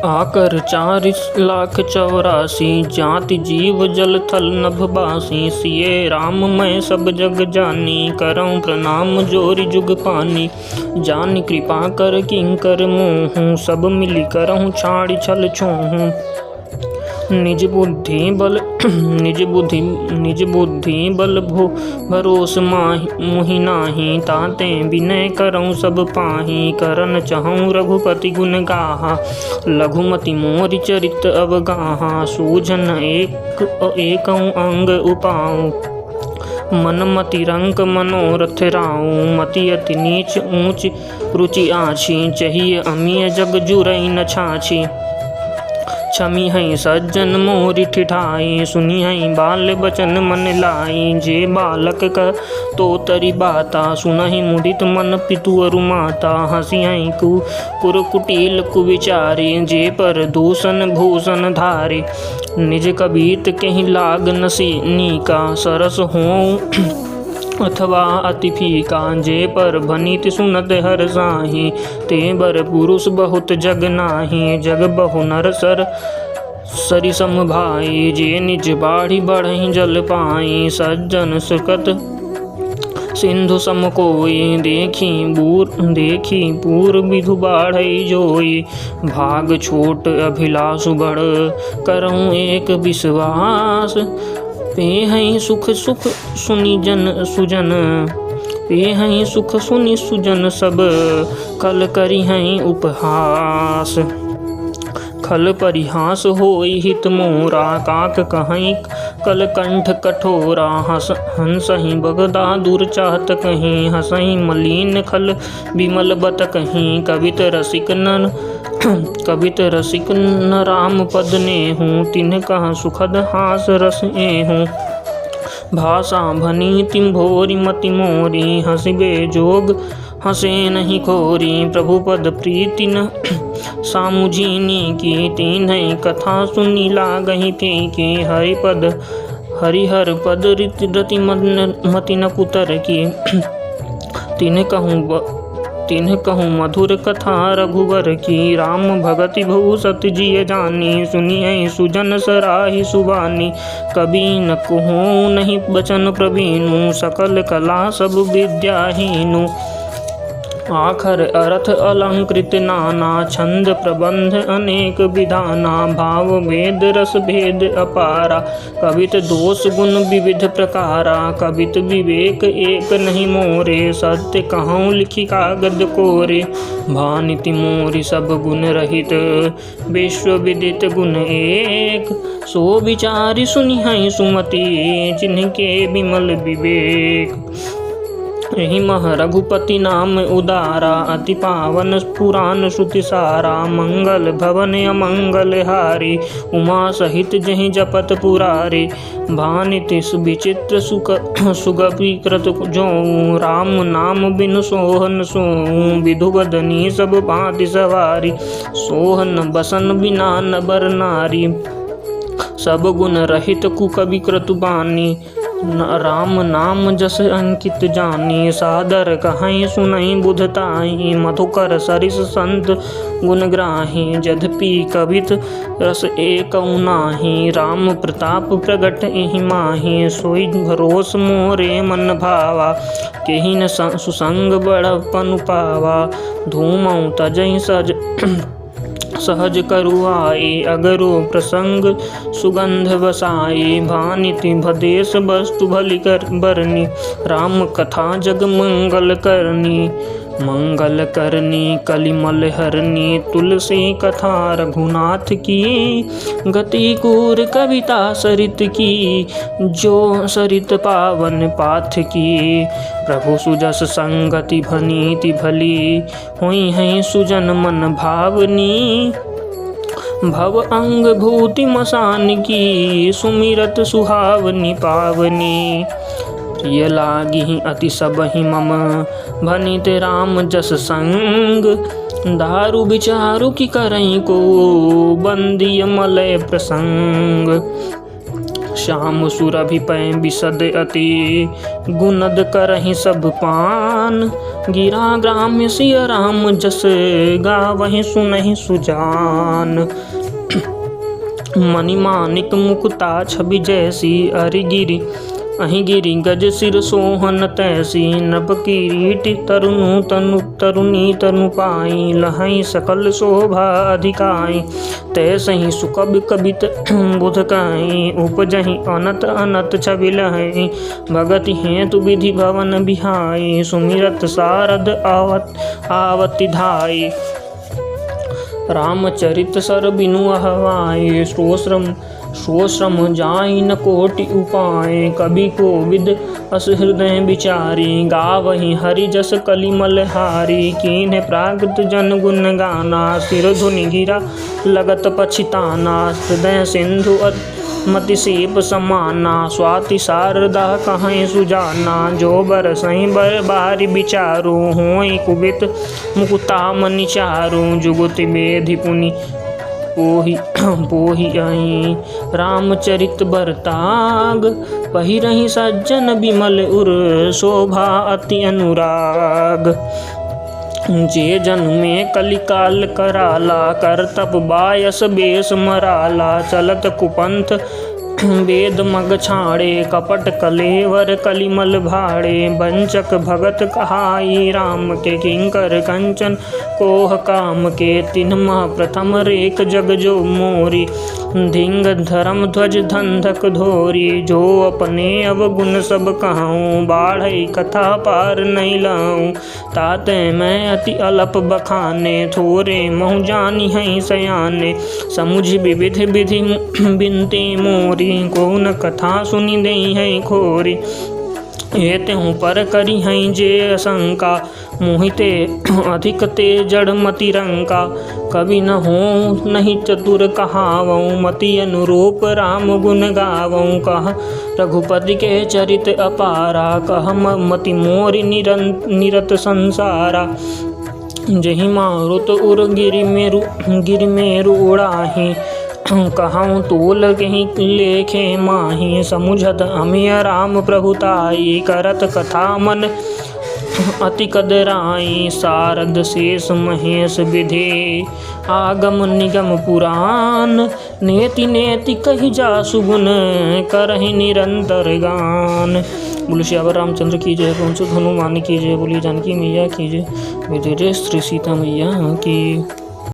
आकर 4,84,00,000 जाति जीव जल थल नभ बासी। सिए राम मैं सब जग जानी, करऊँ प्रणाम जोरि जुग पानी। जान कृपा कर किंकर मोहूँ, सब मिली करऊँ छाड़ी छल छोहूँ। निज बुद्धि बल भरोस मोहि नाही, ताते विनय करऊँ सब पाही। करन चहूँ रघुपति गुण गाहा, लघुमति मोरि चरित अवगाहा। सूझन एकऊँ अंग उपाऊँ, मन मति रंक मनोरथ राऊँ। मति अति नीच ऊंच रुचि आछी, चाहिए अमीय जग जुरई न छाछी। क्षमी हई सज्जन मोरि ठिठाई, सुनी हई बाल बचन मन लाई। जे बालक का तो तरी बाता, सुनहि मुदित मन पितु अरु माता। हसी हई कुर कुटिल कुविचारी, जे पर दूषण भूषण धारी। निज कबीत कहीं लाग नीका, सरस हों अथवा अति फीका। जे पर भनित सुनत हर साही, ते बर पुरुष बहुत जग नाही। जग बहु नर सरि सम भाई, जे निज बाढ़ि बढ़हि जल पाई। सज्जन सुकृत सिंधु सम कोई, देखी पूर विधु बाढ़ई जोई। भाग छोट अभिलाषु बड़, करऊँ एक विश्वास। पेहई सुख सुनी जन सुजन, पेहई सुख सुनी सुजन सब। कल करी हई उपहास, खल परिहास होई हित मोरा। काक कहीं कल कंठ कठोरा, हंसहि बगदादुर चाहत कहीं। हंसहि मलिन खल विमल बत कहीं। कवित रसिक न राम पद नेहूँ, तिन्ह कह सुखद हास रस एहूँ। भाषा भनी तिम भोरी मति मोरी, हंसिबे जोग हंसे नहीं खोरी। प्रभु पद प्रीति न सामुझीनी की, तीन्ह कथा सुनी लागहि फीकी। हरिहर पद रति मति न कुतर की, तिन्ह कहूँ मधुर कथा रघुवर की। राम भगति भऊ सत जिय जानी, सुनियै सुजन सराहि सुबानी। कबि न कहूँ नहीं बचन प्रवीणु, सकल कला सब विद्याहीनु। आखर अर्थ अलंकृत नाना, छंद प्रबंध अनेक विधाना। भाव भेद रस भेद अपारा, कवित दोष गुण विविध प्रकारा। कवित विवेक एक नहीं मोरे, सत्य कहूँ लिखि कागद कोरे। भानिति मोरि सब गुण रहित, विश्व विदित गुण एक। सो विचारि सुनिहै सुमति, जिनके विमल विवेक। एहि मह रघुपति नाम उदारा, अति पावन पुराण श्रुति सारा। मंगल भवन अमंगल हारी, उमा सहित जहि जपत पुरारी। भानिति विचित्र सुगपीकृत जों, राम नाम बिनु सोहन सों। विधु बदनी सब भांति सवारी, सोहन बसन बिना न बर नारी। सब गुण रहित कुकवि क्रतु बानी, राम नाम जस अंकित जानी। सादर कहीं सुनई बुधताई, मधुकर सरिस संत गुणग्राही। जद्यपि कवित रस एकऊ नाही, राम प्रताप प्रगट एहि माही। सोई भरोस मोरे मन भावा, केहि न सुसंग बड़पन पावा। धूमऊ तजहि सहज करुआई, अगरो प्रसंग सुगंध बसाई। भानिति भदेश वस्तु भली बरनी, राम कथा जग मंगल करनी। कलिमल हरनी तुलसी कथा, रघुनाथ की। गति कूर कविता सरित की, जो सरित पावन पाथ की। प्रभु सुजस संगति भनीति भली, हुई हैं सुजन मन भावनी। भव अंग भूति मसान की, सुमिरत सुहावनी पावनी। प्रिय लागी अति सबहि मम, भनित राम जस संग। दारु विचारु की करई को, बंदिय मलय प्रसंग। श्याम सुरभि पै बिसद अति गुनद करहि सब पान। गिरा ग्राम्य सिय राम जस गावहि सुनहि सुजान। मणिमानिक मुकुता छवि जैसी अरिगिरि अहि गिरि गज सिर सोहन तैसी। नभ किरीटि तरुनु तनु तरुणी तनु पाई लहई सकल शोभा अधिकाई। तैसहि सुकब कबित बुध काई उपजहि अनत अनत छवि लहई। भगति हेतु विधि भवन बिहाई सुमिरत सारद आवति धाई। रामचरित सर बिनु अहवाए श्रोश्रम जाई न कोटि उपाय। कवि कोविद अस हृदय विचारी गावहि हरि जस कलिमल हारी। कीन्ह प्राकृत जन गुण गाना सिर धुनि गिरा लगत पछिताना। हृदय सिंधु मति सेप समाना स्वाति शारदा कहीं सुजाना। जो बरसहीं बर बारी विचारू होई कुबित मुकुता मनि चारू। जुगति बेधि पुनि पोहि आई रामचरित बरताग। पहिरहि सज्जन बिमल उर शोभा अति अनुराग। जे जन में कलिकाल कराला करतप बायस बेस मराला। चलत कुपंथ वेद मग छाड़े कपट कलेवर कलिमल भाड़े। वंचक भगत कहाई राम के किंकर कंचन कोह काम के। तिन्ह प्रथम रेख जग जो मोरी धिंग धर्म ध्वज धंधक धोरी। जो अपने अवगुण सब कहाऊँ बाढ़ई कथा पार नहीं लाऊँ। ताते मैं अति अलप बखाने थोरे महु जानी हैं सयाने। समुझ विविध विधि बिनते मोरी कौन कथा सुनी दई है खोरी। एते हूँ पर करी हैं जे शंका मोहिते अधिक ते जड़ मति रंका। कवि न हो नहीं चतुर कहावऊँ मति अनुरूप राम गुण गावऊँ। कह रघुपति के चरित अपारा कह मति मोरि निरत संसारा। जहि मारुत उर गिरि मेरु उड़ाही कहूँ तोल कहीं लेखे माही। समुझत अमिय राम प्रभुताई करत कथा मन अति कदराई। शारद शेष महेश विधि आगम निगम पुराण। नेति नेति कहि जासु गुण करहि निरंतर गान। बोले श्यावर रामचंद्र की जय। पहुँचो हनुमान की जय। बोली जानकी मैया की जय। विजय श्री सीता मैया की।